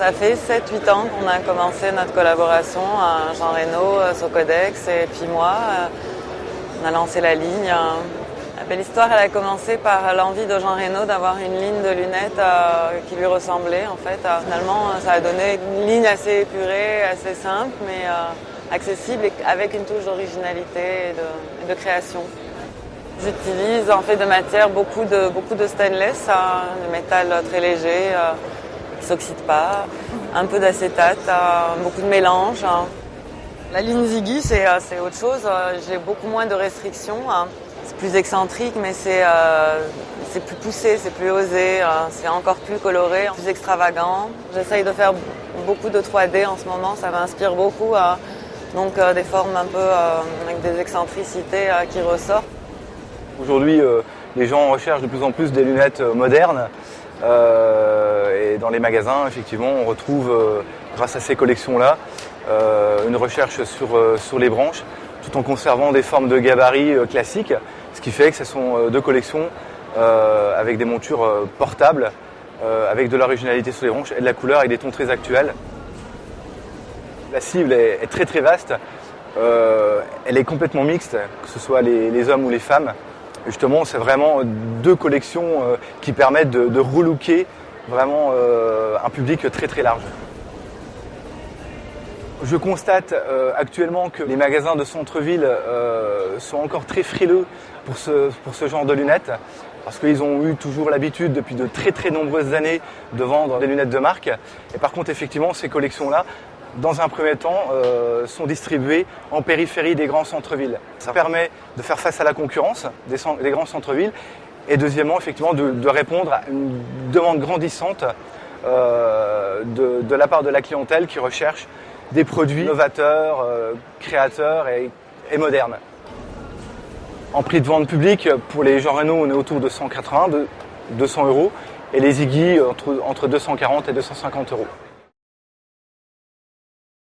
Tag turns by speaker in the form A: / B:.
A: Ça fait 7-8 ans qu'on a commencé notre collaboration, Jean Reno, Socodex et puis moi. On a lancé la ligne. La belle histoire, elle a commencé par l'envie de Jean Reno d'avoir une ligne de lunettes qui lui ressemblait en fait. Finalement, ça a donné une ligne assez épurée, assez simple, mais accessible et avec une touche d'originalité et de création. J'utilise en fait de matière beaucoup de stainless, de métal très léger, qui s'oxyde pas, un peu d'acétate, beaucoup de mélange. La ligne Ziggy, c'est autre chose. J'ai beaucoup moins de restrictions. C'est plus excentrique, mais c'est plus poussé, c'est plus osé, c'est encore plus coloré, plus extravagant. J'essaye de faire beaucoup de 3D en ce moment, ça m'inspire beaucoup. Donc des formes un peu avec des excentricités qui ressortent.
B: Aujourd'hui, les gens recherchent de plus en plus des lunettes modernes. Et dans les magasins, effectivement, on retrouve, grâce à ces collections-là, une recherche sur les branches, tout en conservant des formes de gabarit classiques, ce qui fait que ce sont deux collections avec des montures portables, avec de l'originalité sur les branches et de la couleur avec des tons très actuels. La cible est très très vaste, elle est complètement mixte, que ce soit les hommes ou les femmes. Et justement, c'est vraiment deux collections qui permettent de relooker vraiment un public très très large. Je constate actuellement que les magasins de centre-ville sont encore très frileux pour ce genre de lunettes, parce qu'ils ont eu toujours l'habitude depuis de très très nombreuses années de vendre des lunettes de marque. Et par contre, effectivement, ces collections-là, dans un premier temps, sont distribuées en périphérie des grands centres-villes. Ça permet de faire face à la concurrence des grands centres-villes et deuxièmement, effectivement, de répondre à une demande grandissante de la part de la clientèle qui recherche des produits novateurs, créateurs et modernes. En prix de vente public, pour les Jean Reno, on est autour de 180, 200 euros et les Ziggy entre 240 et 250 euros.